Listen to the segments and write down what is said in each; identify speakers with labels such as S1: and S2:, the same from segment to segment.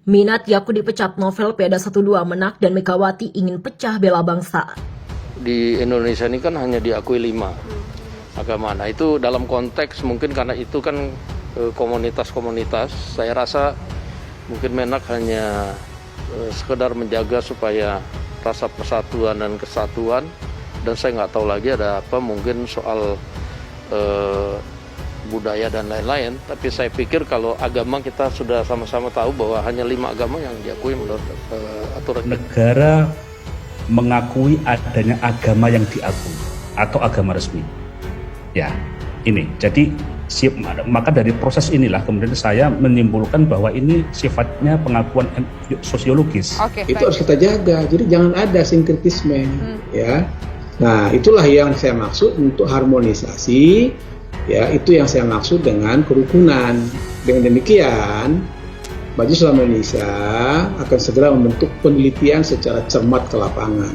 S1: Minat Yakut dipecat, novel Peda 12 Menak dan Megawati ingin pecah bela bangsa.
S2: Di Indonesia ini kan hanya diakui 5 agama. Nah itu dalam konteks mungkin karena itu kan komunitas-komunitas. Saya rasa mungkin Menak hanya sekedar menjaga supaya rasa persatuan dan kesatuan. Dan saya nggak tahu lagi ada apa mungkin soal budaya dan lain-lain, tapi saya pikir kalau agama kita sudah sama-sama tahu bahwa hanya 5 agama yang diakui menurut aturan.
S3: Negara mengakui adanya agama yang diakui atau agama resmi. Ya, ini. Jadi maka dari proses inilah kemudian saya menyimpulkan bahwa ini sifatnya pengakuan sosiologis.
S4: Itu harus kita jaga. Jadi jangan ada sinkretisme, ya. Nah, itulah yang saya maksud untuk harmonisasi. Ya, itu yang saya maksud dengan kerukunan. Dengan demikian, Majelis Ulama Indonesia akan segera membentuk penelitian secara cermat ke lapangan.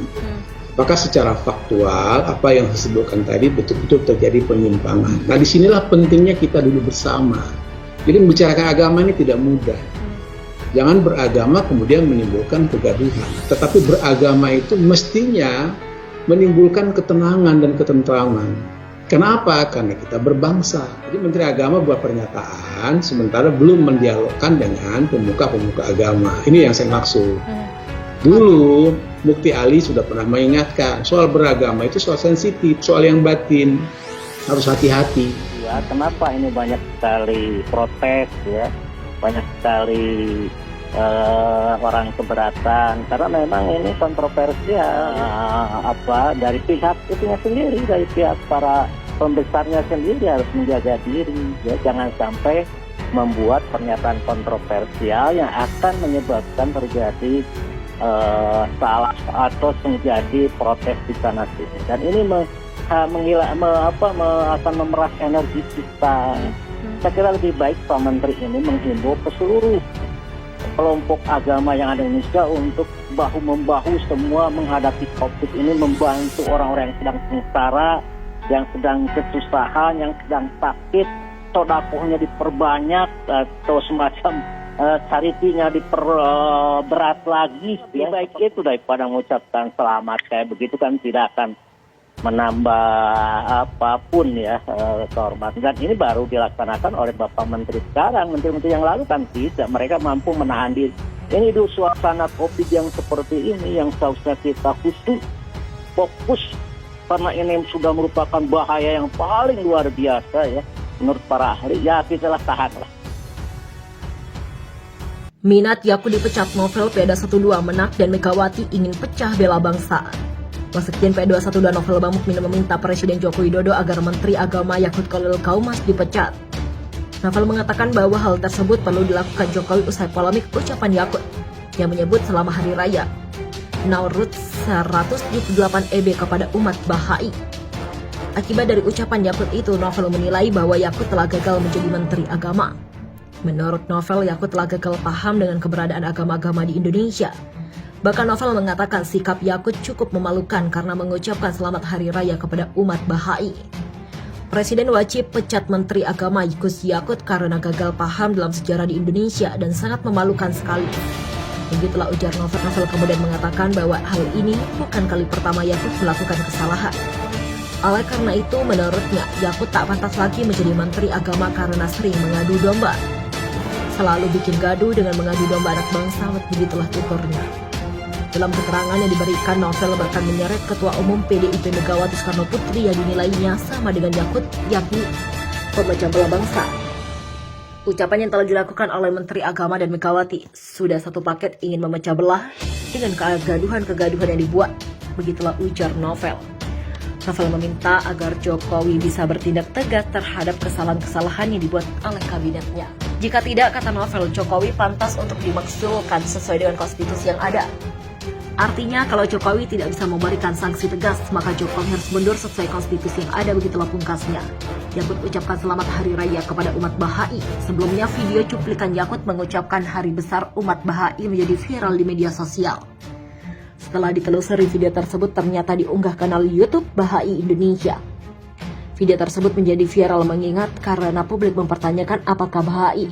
S4: Apakah secara faktual apa yang disebutkan tadi betul-betul terjadi penyimpangan. Nah, disinilah pentingnya kita dulu bersama. Jadi membicarakan agama ini tidak mudah. Jangan beragama kemudian menimbulkan kegaduhan. Tetapi beragama itu mestinya menimbulkan ketenangan dan ketentraman. Kenapa? Karena kita berbangsa. Jadi Menteri Agama buat pernyataan sementara belum mendialogkan dengan pemuka-pemuka agama. Ini yang saya maksud. Dulu Mufti Ali sudah pernah mengingatkan soal beragama itu soal sensitif, soal yang batin, harus hati-hati.
S5: Ya, kenapa ini banyak sekali protes ya, banyak sekali orang keberatan karena memang ini kontroversi dari pihak itunya sendiri, dari pihak para pembesarnya sendiri harus menjaga diri ya, jangan sampai membuat pernyataan kontroversial yang akan menyebabkan terjadi salah atau menjadi protes di sana sini, dan ini akan memeras energi kita. Saya kira lebih baik Pak Menteri ini menghimbau ke seluruh kelompok agama yang ada di Indonesia untuk bahu-membahu semua menghadapi COVID ini, membantu orang-orang yang sedang sengsara, yang sedang kesusahan, yang sedang sakit, sodakohnya diperbanyak atau semacam charity-nya diperberat lagi. Lebih baik itu daripada mengucapkan selamat kayak begitu kan tidak akan menambah apapun ya kehormatan. Dan ini baru dilaksanakan oleh Bapak Menteri sekarang. Menteri-menteri yang lalu kan tidak, mereka mampu menahan diri. Ini di suasana COVID yang seperti ini yang seharusnya kita fokus karena ini sudah merupakan bahaya yang paling luar biasa ya menurut para ahli. Ya kita tahanlah.
S1: Minat Yakut dipecat, novel Peda 12 Menak dan Megawati ingin pecah bela bangsa. Wasekjen P212 Novel Bamukmin meminta Presiden Joko Widodo agar Menteri Agama Yakut Khalil Qaumas dipecat. Novel mengatakan bahwa hal tersebut perlu dilakukan Jokowi usai polemik ucapan Yakut yang menyebut selama Hari Raya Nowruz 178 EB kepada umat Bahai. Akibat dari ucapan Yakut itu, Novel menilai bahwa Yakut telah gagal menjadi Menteri Agama. Menurut Novel, Yakut telah gagal paham dengan keberadaan agama-agama di Indonesia. Bahkan Novel mengatakan sikap Yakut cukup memalukan karena mengucapkan selamat Hari Raya kepada umat Bahai. Presiden wajib pecat Menteri Agama Gus Yakut karena gagal paham dalam sejarah di Indonesia dan sangat memalukan sekali. Begitulah ujar Novel. Novel kemudian mengatakan bahwa hal ini bukan kali pertama Yakut melakukan kesalahan. Oleh karena itu, menurutnya Yakut tak pantas lagi menjadi Menteri Agama karena sering mengadu domba. Selalu bikin gaduh dengan mengadu domba anak bangsa, begitulah tuturnya. Dalam keterangan yang diberikan, Novel bahkan menyeret Ketua Umum PDIP Megawati Soekarno Putri yang dinilainya sama dengan Yakut, yakni pemecah belah bangsa. Ucapan yang telah dilakukan oleh Menteri Agama dan Megawati sudah satu paket ingin memecah belah dengan kegaduhan-kegaduhan yang dibuat. Begitulah ujar Novel. Novel meminta agar Jokowi bisa bertindak tegas terhadap kesalahan-kesalahan yang dibuat oleh kabinetnya. Jika tidak, kata Novel, Jokowi pantas untuk dimaksulkan sesuai dengan konstitusi yang ada. Artinya, kalau Jokowi tidak bisa memberikan sanksi tegas, maka Jokowi harus mundur sesuai konstitusi yang ada, begitulah pungkasnya. Yakut ucapkan selamat Hari Raya kepada umat Bahai. Sebelumnya, video cuplikan Yakut mengucapkan Hari Besar umat Bahai menjadi viral di media sosial. Setelah ditelusuri, video tersebut ternyata diunggah kanal YouTube Bahai Indonesia. Video tersebut menjadi viral mengingat karena publik mempertanyakan apakah Bahai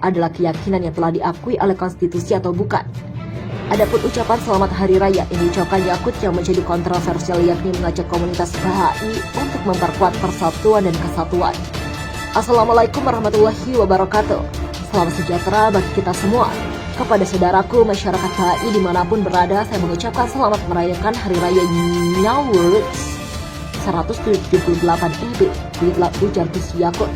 S1: adalah keyakinan yang telah diakui oleh konstitusi atau bukan. Adapun ucapan selamat hari raya yang diucapkan Yakut yang menjadi kontroversial yakni mengajak komunitas Bahai untuk memperkuat persatuan dan kesatuan. Assalamualaikum warahmatullahi wabarakatuh. Salam sejahtera bagi kita semua. Kepada saudaraku masyarakat Bahai dimanapun berada, saya mengucapkan selamat merayakan Hari Raya Nowruz 178 EB. Begitulah ujar Gus Yakut.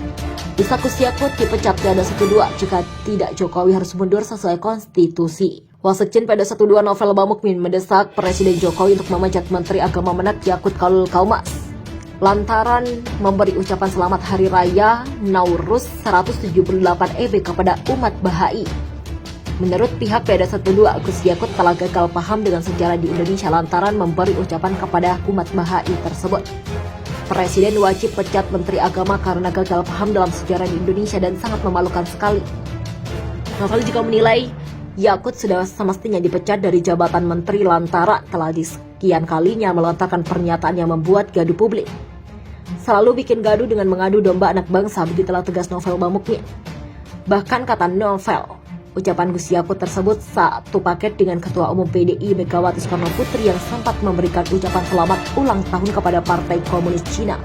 S1: Bisa Gus Yakut dipecat tiada 12 jika tidak Jokowi harus mundur sesuai konstitusi. Wasekjen PD12 Novel Bamukmin mendesak Presiden Jokowi untuk memecat Menteri Agama Menak Yakut Khalil Qaumas lantaran memberi ucapan selamat Hari Raya Nowruz 178 EB kepada umat Bahai. Menurut pihak PD12, Gus Yakut telah gagal paham dengan sejarah di Indonesia lantaran memberi ucapan kepada umat Bahai tersebut. Presiden wajib pecat Menteri Agama karena gagal paham dalam sejarah di Indonesia dan sangat memalukan sekali. Novel juga menilai Yakut sudah semestinya dipecat dari jabatan menteri lantaran telah di sekian kalinya melontarkan pernyataan yang membuat gaduh publik. Selalu bikin gaduh dengan mengadu domba anak bangsa, begitulah tegas Novel Bamukmin. Bahkan kata Novel, ucapan Gus Yakut tersebut satu paket dengan Ketua Umum PDI Megawati Soekarno Putri yang sempat memberikan ucapan selamat ulang tahun kepada Partai Komunis Cina.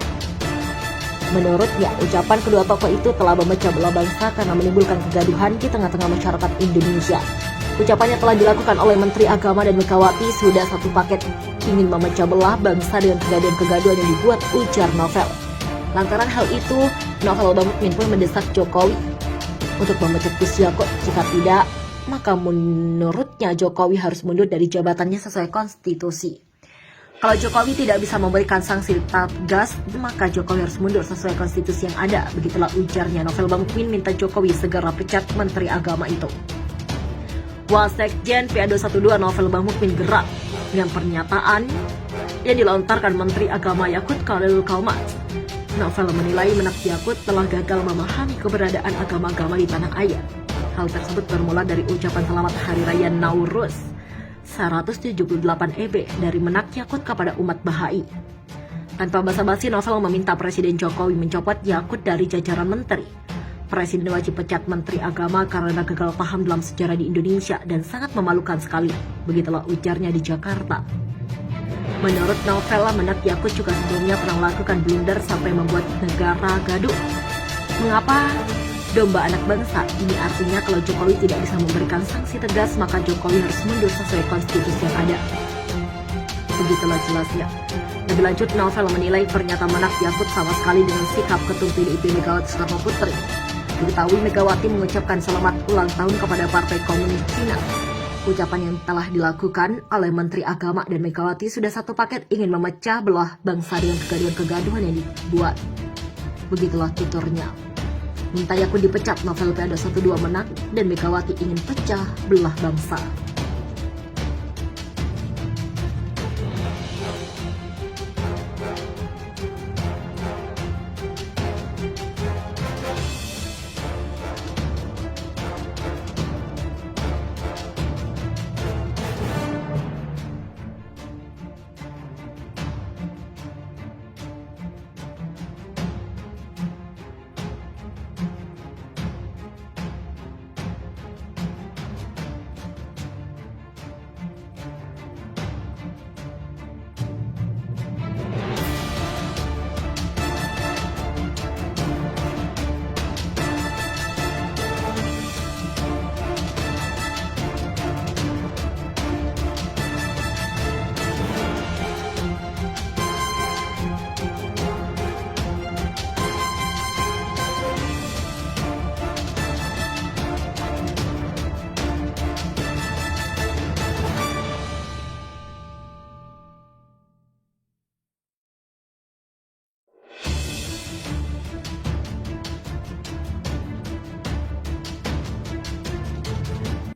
S1: Menurutnya, ucapan kedua tokoh itu telah memecah belah bangsa karena menimbulkan kegaduhan di tengah-tengah masyarakat Indonesia. Ucapannya telah dilakukan oleh Menteri Agama dan Megawati sudah satu paket ingin memecah belah bangsa dengan kegaduhan-kegaduhan yang dibuat, ujar Novel. Lantaran hal itu, Novel Bamukmin pun mendesak Jokowi untuk memecat Gus Yakut. Jika tidak, maka menurutnya Jokowi harus mundur dari jabatannya sesuai konstitusi. Kalau Jokowi tidak bisa memberikan sanksi tegas, maka Jokowi harus mundur sesuai konstitusi yang ada. Begitulah ujarnya. Novel Bamukmin minta Jokowi segera pecat Menteri Agama itu. Wasekjen PA212 Novel Bamukmin gerak dengan pernyataan yang dilontarkan Menteri Agama Yakut Khalil Qaumas. Novel menilai Menak Yakut telah gagal memahami keberadaan agama-agama di tanah air. Hal tersebut bermula dari ucapan selamat Hari Raya Nowruz 178 EB dari Menak Yakut kepada umat Bahai. Tanpa basa-basi, Novel meminta Presiden Jokowi mencopot Yakut dari jajaran menteri. Presiden wajib pecat Menteri Agama karena gagal paham dalam sejarah di Indonesia dan sangat memalukan sekali. Begitulah ujarnya di Jakarta. Menurut Novel, Menak Yakut juga sebelumnya pernah melakukan blunder sampai membuat negara gaduh. Mengapa domba anak bangsa? Ini artinya kalau Jokowi tidak bisa memberikan sanksi tegas, maka Jokowi harus mundur sesuai konstitusi yang ada. Begitulah jelasnya. Lebih lanjut, Novel menilai pernyataan Menak Yakut sama sekali dengan sikap Ketum PDIP Megawati Soekarno Putri. Diketahui Megawati mengucapkan selamat ulang tahun kepada Partai Komunis Cina. Ucapan yang telah dilakukan oleh Menteri Agama dan Megawati sudah satu paket ingin memecah belah bangsa dengan kegaduhan-kegaduhan yang dibuat. Begitulah tuturnya. Minta Yakut dipecat, Novel PA212 Menak dan Megawati ingin pecah belah bangsa.